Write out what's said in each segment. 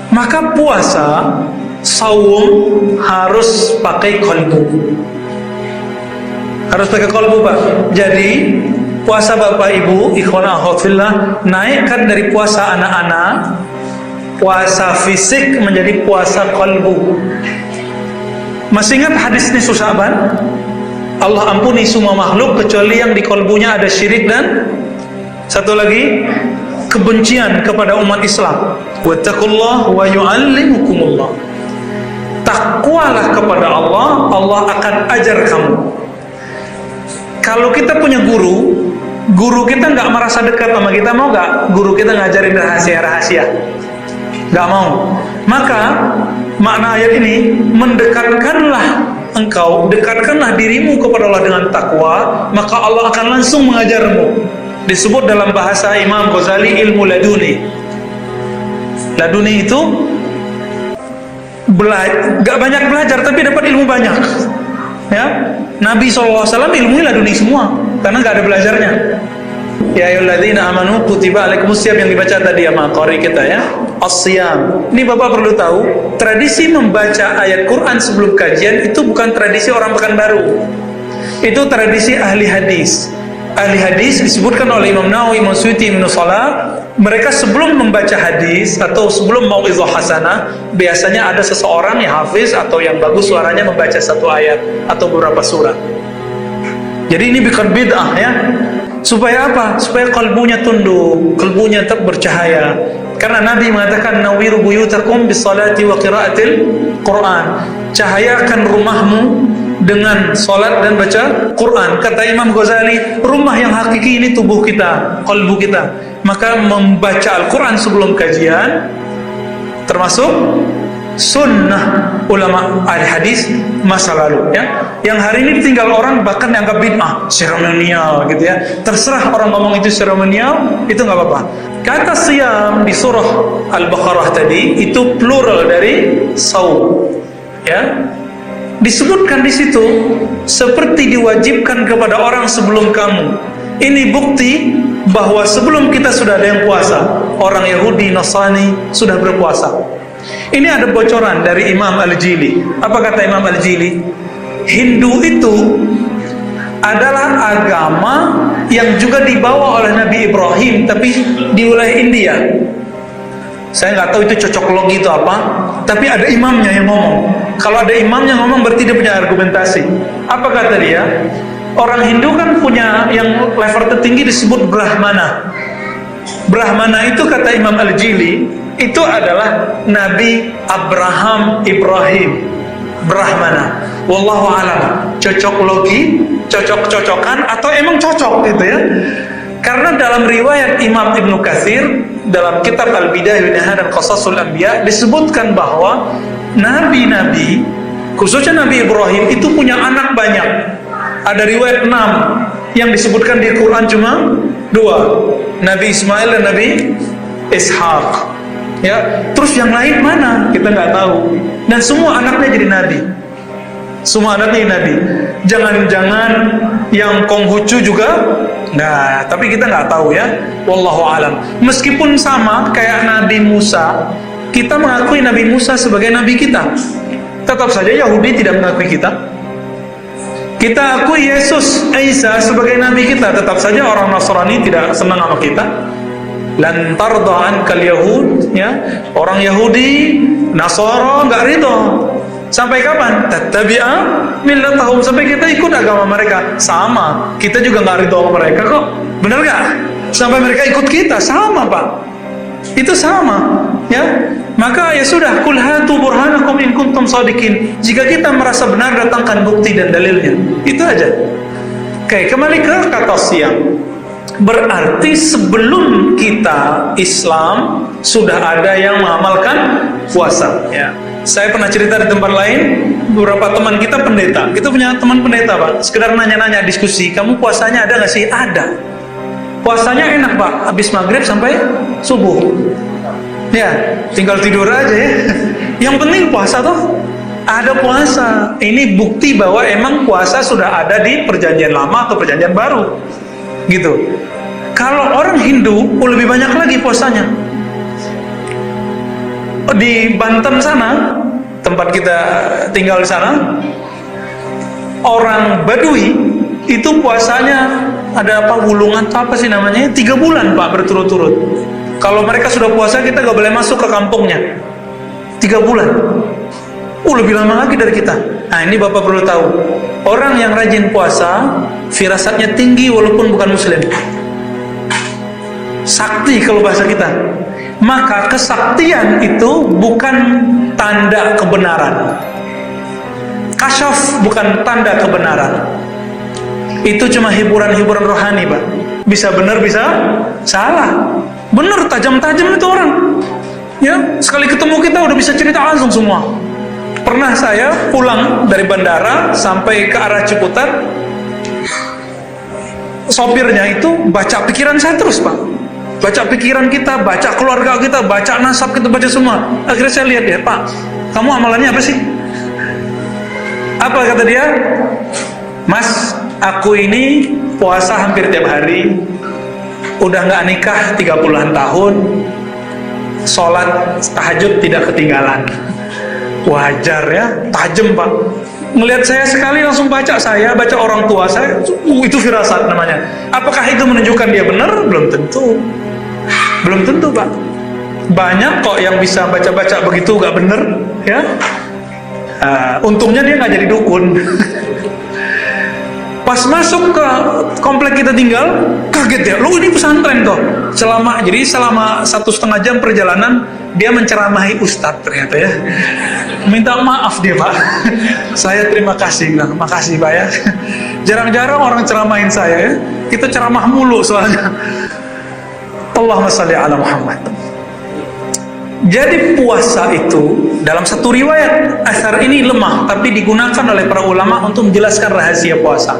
Maka puasa, saum harus pakai kolbu. Harus pakai kolbu, Pak. Jadi puasa Bapak Ibu, ikhwan akhwat fillah, naikkan dari puasa anak-anak, puasa fisik menjadi puasa kolbu. Masih ingat hadis nisfu Sya'ban? Allah ampuni semua makhluk kecuali yang di kolbunya ada syirik dan satu lagi kebencian kepada umat Islam. Wattaqullah wa yu'allimukumullah. Takwalah kepada Allah, Allah akan ajar kamu. Kalau kita punya guru kita nggak merasa dekat sama kita, mau nggak guru kita ngajarin rahasia-rahasia? Nggak mau. Maka makna ayat ini, mendekatkanlah engkau, dekatkanlah dirimu kepada Allah dengan takwa, maka Allah akan langsung mengajarmu. Disebut dalam bahasa Imam Ghazali ilmu laduni. Laduni itu gak banyak belajar tapi dapat ilmu banyak. Ya, Nabi SAW ilmunya laduni semua karena gak ada belajarnya. Ya ayyuhalladzina amanu kutiba alaikumusiyam yang dibaca tadi sama qari kita ya. As-siyam. Ini Bapak perlu tahu, tradisi membaca ayat Quran sebelum kajian itu bukan tradisi orang Pekanbaru. Itu tradisi ahli hadis. Ahli hadis disebutkan oleh Imam Nawawi, Imam Suyuti, Ibnu Salah, mereka sebelum membaca hadis atau sebelum mau'izah hasanah, biasanya ada seseorang yang hafiz atau yang bagus suaranya membaca satu ayat atau beberapa surat. Jadi ini bukan bid'ah ya. Supaya apa? Supaya kalbunya tunduk, kalbunya tetap bercahaya. Karena Nabi mengatakan nawiru buyutakum bisalati wa qiraatil Quran. Cahayakan rumahmu dengan salat dan baca Quran. Kata Imam Ghazali, rumah yang hakiki ini tubuh kita, kalbu kita. Maka membaca Al-Quran sebelum kajian termasuk sunnah ulama al-hadis masa lalu ya. Yang hari ini tinggal orang bahkan dianggap bid'ah, seremonial gitu ya. Terserah orang ngomong itu seremonial, itu nggak apa-apa. Kata siyam di surah Al-Baqarah tadi itu plural dari saum ya. Disebutkan di situ seperti diwajibkan kepada orang sebelum kamu. Ini bukti bahwa sebelum kita sudah ada yang puasa. Orang Yahudi, Nasrani sudah berpuasa. Ini ada bocoran dari Imam Al-Jili. Apa kata Imam Al-Jili? Hindu itu adalah agama yang juga dibawa oleh Nabi Ibrahim tapi di wilayah India. Saya nggak tahu itu cocok logi itu apa, tapi ada imamnya yang ngomong. Kalau ada imamnya ngomong berarti dia punya argumentasi. Apa kata dia? Orang Hindu kan punya yang level tertinggi disebut Brahmana. Brahmana itu kata Imam Al-Jili itu adalah Nabi Abraham Ibrahim. Brahmana. Wallahu a'lam. Cocok logi, cocok-cocokan atau emang cocok gitu ya? Karena dalam riwayat Imam Ibnu Katsir dalam kitab Al-Bidayah wa Nihayah dan Qasasul Anbiya disebutkan bahwa nabi-nabi, khususnya Nabi Ibrahim itu punya anak banyak. Ada riwayat 6 yang disebutkan di Quran cuma 2, Nabi Ismail dan Nabi Ishaq. Ya, terus yang lain mana? Kita nggak tahu. Dan semua anaknya jadi nabi. Semua anaknya nabi. Jangan-jangan yang Konghucu juga? Nah, tapi kita nggak tahu ya. Wallahu alam. Meskipun sama kayak Nabi Musa, kita mengakui Nabi Musa sebagai nabi kita. Tetap saja Yahudi tidak mengakui kita. Kita akui Yesus Isa sebagai nabi kita. Tetap saja orang Nasrani tidak senang sama kita. Lan tarda ankal yahud ya. Orang Yahudi, Nasara nggak ridho. Sampai kapan? Tattabi'a millatahum, sampai kita ikut agama mereka. Sama, kita juga nggak ridho sama mereka kok. Benar nggak? Sampai mereka ikut kita, sama Pak. Itu sama, ya. Maka ya sudah, kul hatu burhanakum in kuntum shadiqin. Jika kita merasa benar, datangkan bukti dan dalilnya. Itu aja. Oke, kembali ke kata siang. Berarti sebelum kita Islam sudah ada yang mengamalkan puasa, ya. Saya pernah cerita di tempat lain, beberapa teman kita pendeta. Kita punya teman pendeta, Pak. Sekedar nanya-nanya, diskusi, kamu puasanya ada nggak sih? Ada. Puasanya enak, Pak. Habis maghrib sampai subuh. Ya, tinggal tidur aja ya. Yang penting puasa toh. Ada puasa. Ini bukti bahwa emang puasa sudah ada di perjanjian lama atau perjanjian baru. Gitu. Kalau orang Hindu, lebih banyak lagi puasanya. Di Banten sana, tempat kita tinggal di sana, orang Badui itu puasanya ada apa, wulungan apa sih namanya, 3 bulan Pak berturut-turut. Kalau mereka sudah puasa, kita gak boleh masuk ke kampungnya 3 bulan. Lebih lama lagi dari kita. Nah ini Bapak perlu tahu, orang yang rajin puasa firasatnya tinggi walaupun bukan muslim. Sakti kalau bahasa kita. Maka kesaktian itu bukan tanda kebenaran. Kasyaf bukan tanda kebenaran. Itu cuma hiburan-hiburan rohani Pak. Bisa benar bisa salah. Benar, tajam-tajam itu orang. Ya, sekali ketemu kita udah bisa cerita langsung semua. Pernah saya pulang dari bandara sampai ke arah Ciputat, sopirnya itu baca pikiran saya terus Pak. Baca pikiran kita, baca keluarga kita, baca nasab kita, baca semua. Akhirnya saya lihat dia, Pak, kamu amalannya apa sih? Apa kata dia? Mas, aku ini puasa hampir tiap hari, udah gak nikah 30-an tahun, sholat tahajud tidak ketinggalan. Wajar ya, tajam Pak. Ngelihat saya sekali langsung baca saya, baca orang tua saya, itu firasat namanya. Apakah itu menunjukkan dia benar? Belum tentu. Belum tentu Pak. Banyak kok yang bisa baca-baca begitu gak benar ya. Untungnya dia gak jadi dukun. Pas masuk ke komplek kita tinggal, kaget ya, lu ini pesantren toh. Jadi selama 1,5 jam perjalanan, dia menceramahi ustadz ternyata ya. Minta maaf dia Pak. Saya terima kasih, bilang makasih Pak ya. Jarang-jarang orang ceramahin saya ya. Kita ceramah mulu soalnya. Allahumma shalli ala Muhammad. Jadi puasa itu dalam satu riwayat asar ini lemah, tapi digunakan oleh para ulama untuk menjelaskan rahasia puasa.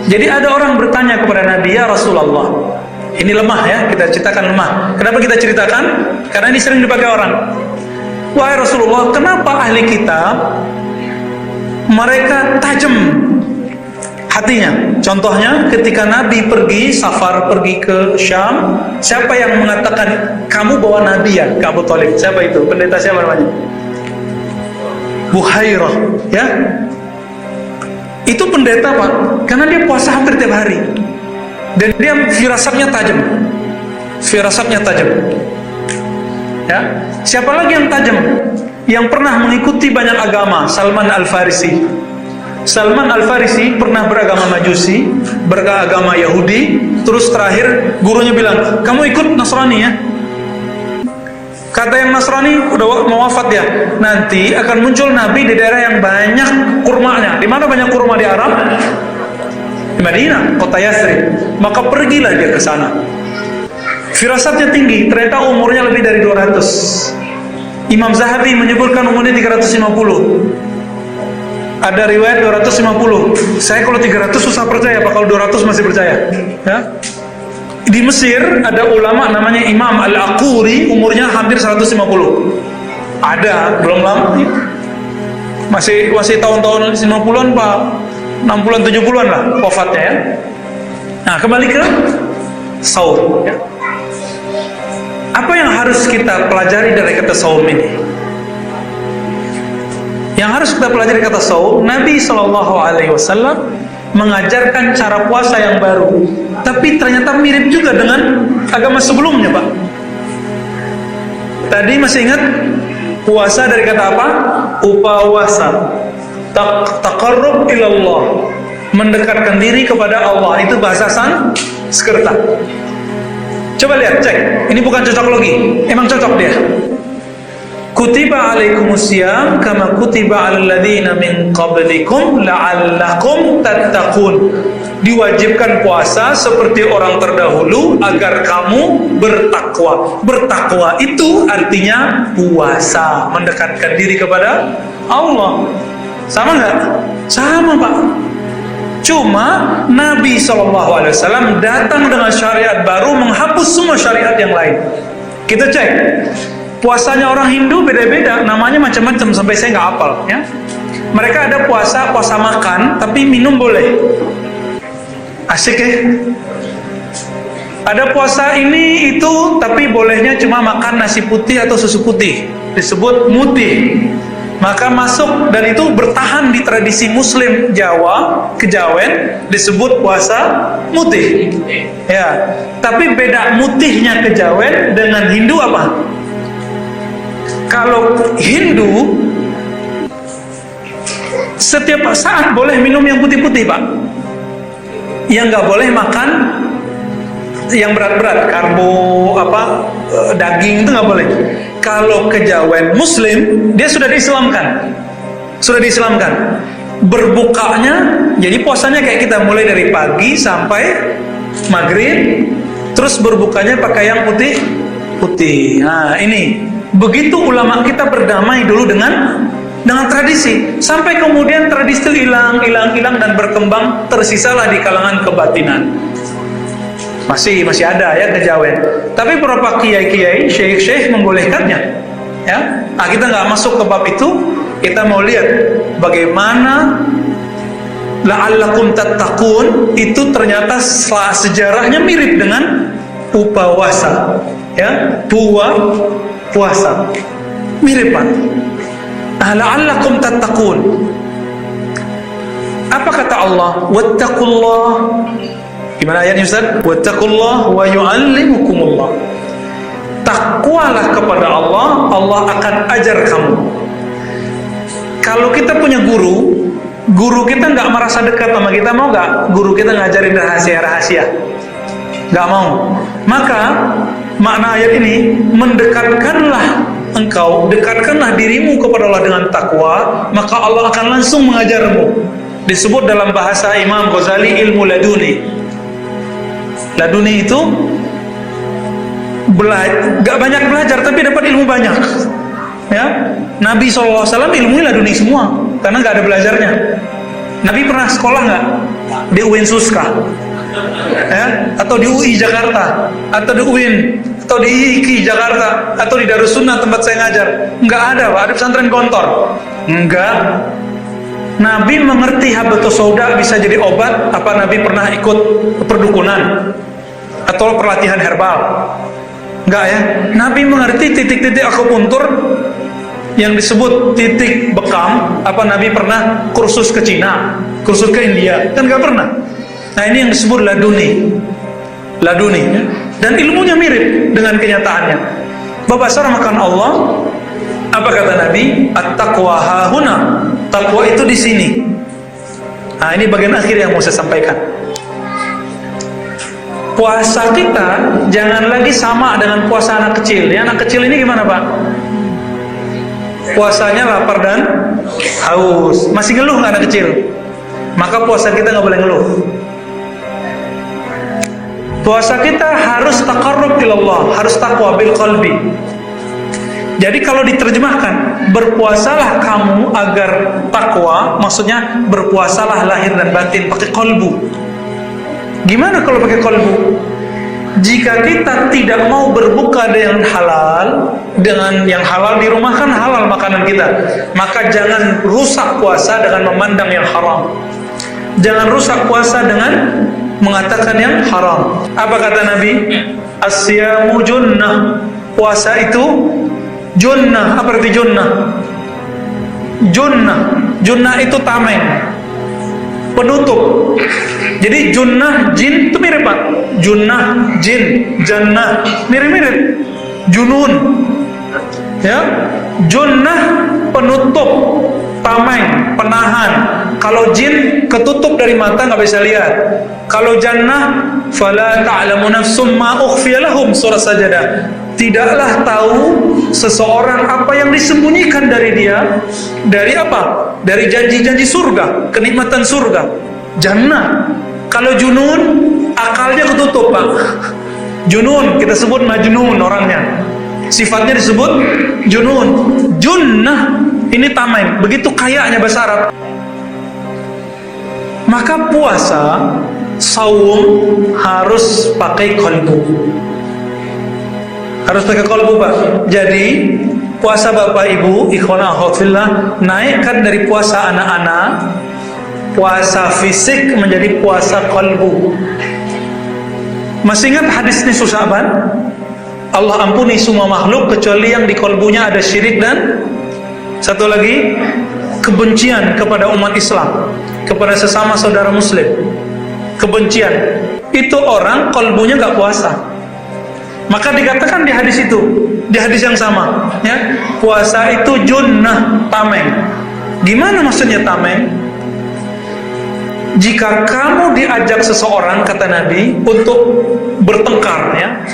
Jadi ada orang bertanya kepada Nabi, ya Rasulullah, ini lemah ya, kita ceritakan lemah. Kenapa kita ceritakan? Karena ini sering dipakai orang. Wahai Rasulullah, kenapa ahli kitab mereka tajam hatinya? Contohnya ketika Nabi pergi safar, pergi ke Syam, siapa yang mengatakan kamu bawa Nabi ya ke Abu Thalib? Siapa itu? Pendeta siapa namanya? Buhairah ya. Itu pendeta Pak, karena dia puasa hampir tiap hari dan dia firasatnya tajam. Firasatnya tajam ya. Siapa lagi yang tajam? Yang pernah mengikuti banyak agama, Salman Al-Farisi. Salman Al-Farisi pernah beragama Majusi, beragama Yahudi, terus terakhir gurunya bilang, kamu ikut Nasrani ya. Kata yang Nasrani, udah mau wafat ya, nanti akan muncul Nabi di daerah yang banyak kurmanya. Di mana banyak kurma di Arab? Di Madinah, kota Yathrib. Maka pergilah dia ke sana. Firasatnya tinggi, ternyata umurnya lebih dari 200. Imam Zahabi menyebutkan umurnya 350. Ada riwayat 250. Saya kalau 300 susah percaya, Pak. Kalau 200 masih percaya. Ya. Di Mesir ada ulama namanya Imam Al-Aquri, umurnya hampir 150. Ada, belum lama. Masih tahun-tahun 50-an, Pak. 60-an, 70-an lah wafatnya ya. Nah, kembali ke saum ya. Apa yang harus kita pelajari dari kata saum ini? Yang harus kita pelajari kata saum, Nabi SAW mengajarkan cara puasa yang baru, tapi ternyata mirip juga dengan agama sebelumnya, Pak. Tadi masih ingat puasa dari kata apa? Upawasa, taqarrub ilallah, mendekatkan diri kepada Allah. Itu bahasa Sanskerta. Coba lihat, cek. Ini bukan cocok logi, emang cocok dia. Kutiba alaikumusiyam kama kutiba alal ladzina min qablikum la'allakum tattaqun. Diwajibkan puasa seperti orang terdahulu agar kamu bertakwa. Bertakwa itu artinya puasa, mendekatkan diri kepada Allah. Sama nggak? Sama, Pak. Cuma Nabi SAW datang dengan syariat baru, menghapus semua syariat yang lain. Kita cek puasanya orang Hindu beda-beda, namanya macam-macam sampai saya nggak hafal ya. Mereka ada puasa makan tapi minum boleh. Asik ya. Ada puasa ini itu tapi bolehnya cuma makan nasi putih atau susu putih, disebut mutih. Maka masuk, dan itu bertahan di tradisi Muslim Jawa, Kejawen, disebut puasa mutih. Ya, tapi beda mutihnya Kejawen dengan Hindu apa? Kalau Hindu setiap saat boleh minum yang putih-putih, Pak. Yang nggak boleh makan yang berat-berat, karbo daging itu nggak boleh. Kalau Kejawen Muslim, dia sudah diislamkan. Berbukanya, jadi puasanya kayak kita, mulai dari pagi sampai maghrib, terus berbukanya pakai yang putih. Nah ini, begitu ulama kita berdamai dulu dengan tradisi, sampai kemudian tradisi itu hilang dan berkembang, tersisalah di kalangan kebatinan. Masih ada ya Kejawen. Tapi beberapa kiai-kiai, syekh-syekh membolehkannya. Ya, kita nggak masuk ke bab itu. Kita mau lihat bagaimana la'allakum tattaqun itu ternyata sejarahnya mirip dengan upawasa. Ya, puasa. Mirip, Pak. La'allakum tattaqun. Apa kata Allah? Wattaqullah. Gimana ayatnya Ustaz? Wattaqullah wa yu'allimukumullah. Takwalah kepada Allah, Allah akan ajar kamu. Kalau kita punya guru kita nggak merasa dekat sama kita, mau nggak? Guru kita ngajarin rahasia-rahasia, nggak mau. Maka makna ayat ini, dekatkanlah dirimu kepada Allah dengan takwa, maka Allah akan langsung mengajarmu. Disebut dalam bahasa Imam Ghazali ilmu laduni. Laduni itu gak banyak belajar tapi dapat ilmu banyak. Ya, Nabi SAW ilmunya laduni semua karena gak ada belajarnya. Nabi pernah sekolah nggak di UIN Suska, ya, atau di UI Jakarta, atau di UIN, atau di IKI Jakarta, atau di Darussunnah tempat saya ngajar? Nggak ada, Pak. Ada pesantren Gontor? Enggak. Nabi mengerti habatus sauda bisa jadi obat. Apa Nabi pernah ikut perdukunan atau pelatihan herbal? Enggak ya. Nabi mengerti titik-titik akupuntur yang disebut titik bekam. Apa Nabi pernah kursus ke Cina, kursus ke India? Kan enggak pernah. Nah ini yang disebut laduni ya. Dan ilmunya mirip dengan kenyataannya. Bapak makan Allah. Apa kata Nabi? At-taqwa hahuna. Takwa itu di sini. Nah, ini bagian akhir yang mau saya sampaikan. Puasa kita jangan lagi sama dengan puasa anak kecil. Ya, anak kecil ini gimana, Pak? Puasanya lapar dan haus. Masih ngeluh nggak anak kecil? Maka puasa kita nggak boleh ngeluh. Puasa kita harus taqarrub ilallah, harus taqwa bil qalbi. Jadi kalau diterjemahkan, berpuasalah kamu agar takwa, maksudnya berpuasalah lahir dan batin pakai kolbu. Gimana kalau pakai kolbu? Jika kita tidak mau berbuka dengan halal, dengan yang halal di rumah kan halal makanan kita, maka jangan rusak puasa dengan memandang yang haram. Jangan rusak puasa dengan mengatakan yang haram. Apa kata Nabi? As-siyamu junnah. Puasa itu junnah. Apa arti junnah? Junnah itu tameng, penutup. Jadi junnah jin itu mirip, Pak. Junnah jin, jannah mirip-mirip. Junun, ya. Junnah penutup, tameng, penahan. Kalau jin ketutup dari mata nggak bisa lihat. Kalau jannah, fala ta'lamu nafsum ma ukhfiya lahum, surah Sajadah. Tidaklah tahu seseorang apa yang disembunyikan dari dia. Dari apa? Dari janji-janji surga, kenikmatan surga. Jannah. Kalau junun, akalnya ketutup, Pak. Junun, kita sebut majnun orangnya. Sifatnya disebut junun. Junnah, ini tameng. Begitu kayanya bahasa Arab. Maka puasa, saum harus pakai kolbu. Harus pakai kolbu, Pak. Jadi puasa Bapak Ibu, ikhwana akhwat fillah, naikkan dari puasa anak-anak, puasa fisik menjadi puasa kolbu. Masih ingat hadis nisfu Sya'ban? Allah ampuni semua makhluk kecuali yang di kolbunya ada syirik dan satu lagi kebencian kepada umat Islam, kepada sesama saudara muslim. Kebencian. Itu orang kolbunya gak puasa. Maka dikatakan di hadis itu, di hadis yang sama, ya, puasa itu junnah, tameng. Gimana maksudnya tameng? Jika kamu diajak seseorang, kata Nabi, untuk bertengkar, ya,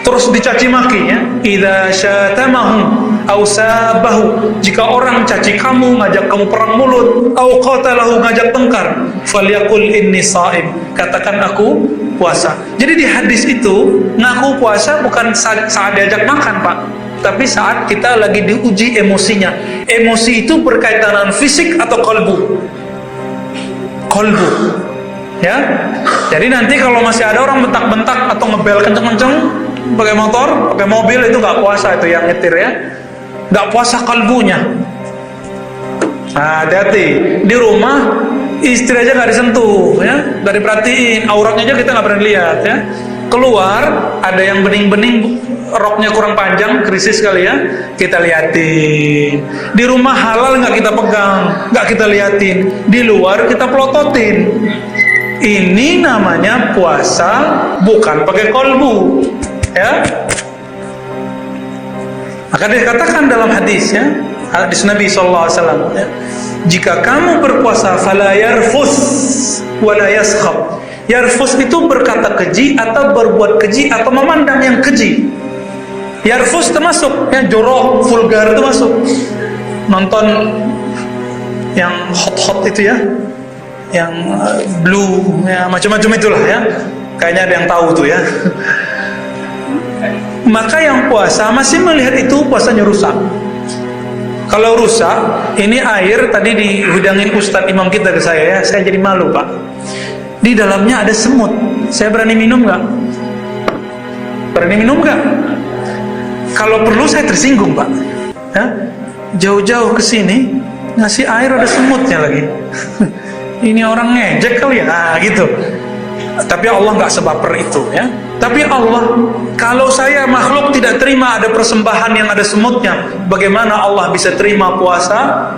terus dicaci maki, ya, idza syatamahu aw sabahu, jika orang caci kamu, ngajak kamu perang mulut, aw qatalahu, ngajak tengkar, falyaqul inni shaim, katakan aku puasa. Jadi di hadis itu ngaku puasa bukan saat diajak makan, Pak, tapi saat kita lagi diuji emosinya. Emosi itu berkaitan dengan fisik atau kolbu. Kolbu, ya. Jadi nanti kalau masih ada orang bentak-bentak atau ngebel kenceng-kenceng pakai motor, pakai mobil, itu nggak puasa, itu yang nyetir, ya, nggak puasa kolbunya. Nah, hati-hati di rumah. Istri aja nggak disentuh, ya, nggak diperhatiin, auratnya aja kita nggak pernah lihat, ya. Keluar ada yang bening-bening, roknya kurang panjang, krisis kali, ya, kita liatin. Di rumah halal nggak kita pegang, nggak kita liatin. Di luar kita pelototin. Ini namanya puasa bukan pakai kolbu, ya. Maka dikatakan dalam hadis, ya, hadis Nabi SAW, ya, jika kamu berpuasa, fala yarfus wala yaskhab. Yarfus itu berkata keji atau berbuat keji atau memandang yang keji. Yarfus termasuk, ya, jorok, vulgar itu masuk. Nonton yang hot-hot itu, ya, yang blue, ya, macam-macam itulah, ya. Kayaknya ada yang tahu tuh, ya. Maka yang puasa masih melihat itu puasanya rusak. Kalau rusak, ini air tadi dihidangin Ustadz Imam kita ke saya, ya, saya jadi malu, Pak. Di dalamnya ada semut. Saya berani minum nggak? Berani minum nggak? Kalau perlu saya tersinggung, Pak. Ya? Jauh-jauh ke sini ngasih air ada semutnya lagi. Ini orang ngejek kali, ya, nah, gitu. Tapi Allah nggak sebaper itu, ya. Tapi Allah, kalau saya makhluk tidak terima ada persembahan yang ada semutnya, bagaimana Allah bisa terima puasa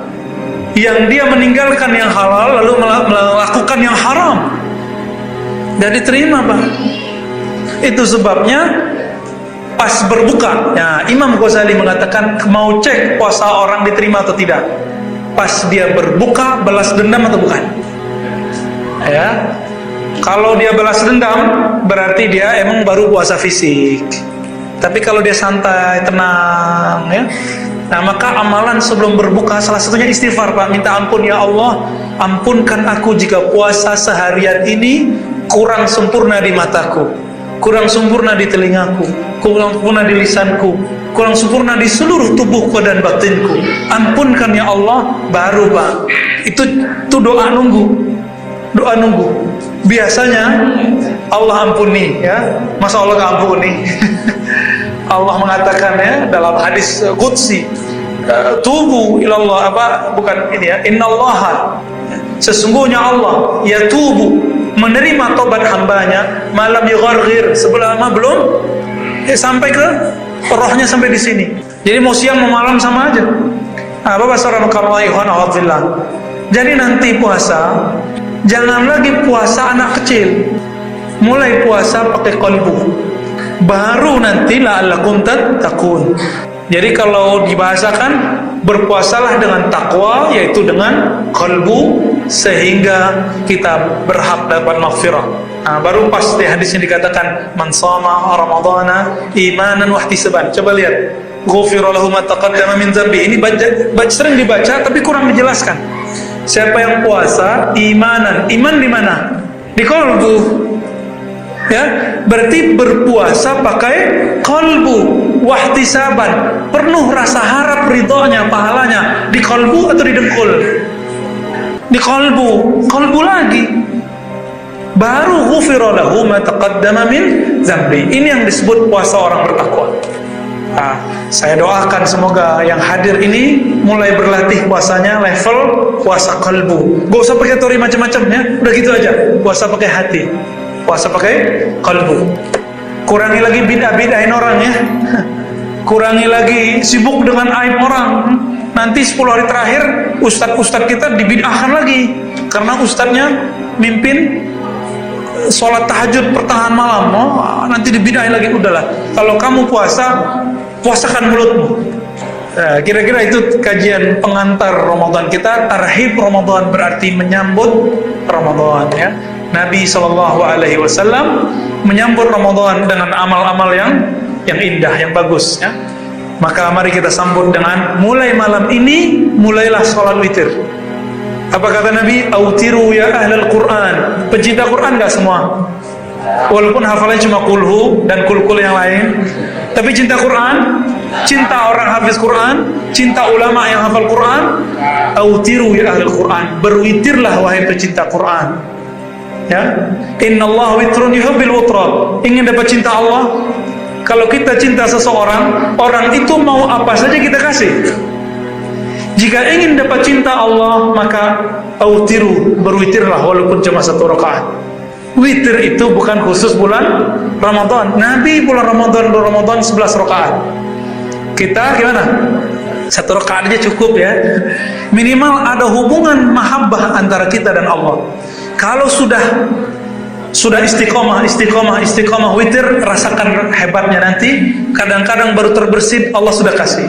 yang dia meninggalkan yang halal lalu melakukan yang haram? Gak diterima, Pak. Itu sebabnya pas berbuka, ya, Imam Ghazali mengatakan mau cek puasa orang diterima atau tidak pas dia berbuka, balas dendam atau bukan, ya. Kalau dia balas dendam, berarti dia emang baru puasa fisik. Tapi kalau dia santai, tenang, ya. Nah, maka amalan sebelum berbuka salah satunya istighfar, Pak. Minta ampun, ya Allah, ampunkan aku jika puasa seharian ini kurang sempurna di mataku, kurang sempurna di telingaku, kurang sempurna di lisanku, kurang sempurna di seluruh tubuhku dan batinku. Ampunkan, ya Allah, baru, Pak. Itu doa nunggu. Doa nunggu. Biasanya Allah ampuni, ya, masa Allah nggak ampuni? Allah mengatakan, ya, dalam hadis qudsi, tubu ilallah, apa, bukan ini, ya, innallaha, sesungguhnya Allah, ya, tubu, menerima tobat hambanya, malam yugharghir, sebelum belum, ya, sampai ke rohnya sampai di sini. Jadi mau siang mau malam sama aja. Nah, Bapak saudara alhamdulillah. Jadi nanti puasa jangan lagi puasa anak kecil, mulai puasa pakai kolbu, baru nanti la'allakum tattaqun. Jadi kalau dibahasakan, berpuasalah dengan takwa, yaitu dengan kolbu, sehingga kita berhak dapat maghfirah. Nah, baru pas di hadisnya dikatakan man shama ramadhana imanan wa ihtisaban. Coba lihat, ghufira lahu ma taqaddama min dzambi. Ini sering dibaca tapi kurang dijelaskan. Siapa yang puasa imanan, iman di mana? Di kolbu, ya. Berarti berpuasa pakai kolbu, wahtisaban, penuh rasa harap ridhonya, pahalanya, di kolbu atau di dengkul? Di kolbu lagi. Baru ghufira lahu ma taqaddama min dzambi. Ini yang disebut puasa orang bertakwa. Nah, saya doakan semoga yang hadir ini mulai berlatih puasanya level puasa kalbu. Gak usah pakai teori macam-macam ya, udah gitu aja. Puasa pakai hati, puasa pakai kalbu. Kurangi lagi bid'ah-bid'ahin orang ya. Kurangi lagi sibuk dengan aib orang. Nanti 10 hari terakhir ustadz-ustadz kita dibid'ahkan lagi karena ustadznya mimpin sholat tahajud pertengahan malam. Oh, nanti dibid'ahin lagi. Udahlah, kalau kamu puasa, puasakan mulutmu. Nah, kira-kira itu kajian pengantar Ramadan kita. Tarhib Ramadan berarti menyambut Ramadan ya. Nabi SAW menyambut Ramadan dengan amal-amal yang indah, yang bagus ya. Maka mari kita sambut dengan mulai malam ini, mulailah sholat witir. Apa kata Nabi? Autiru ya ahlal Quran. Pencinta Quran gak semua? Walaupun hafalannya cuma kulhu dan kul-kul yang lain, tapi cinta Quran, cinta orang hafiz Quran, cinta ulama yang hafal Quran. Autiru ya ahlal Quran. Berwitirlah wahai pecinta Quran. Ya, Innallaha witrun yuhibbil wutra. Ingin dapat cinta Allah? Kalau kita cinta seseorang, orang itu mau apa saja kita kasih. Jika ingin dapat cinta Allah, maka autiru, berwitirlah walaupun cuma 1 rakaat. Witir itu bukan khusus bulan Ramadan. Nabi bulan Ramadan 11 rakaat. Kita gimana? 1 rakaat aja cukup ya. Minimal ada hubungan mahabbah antara kita dan Allah. Kalau sudah istiqomah witir, rasakan hebatnya nanti. Kadang-kadang baru terbersit Allah sudah kasih.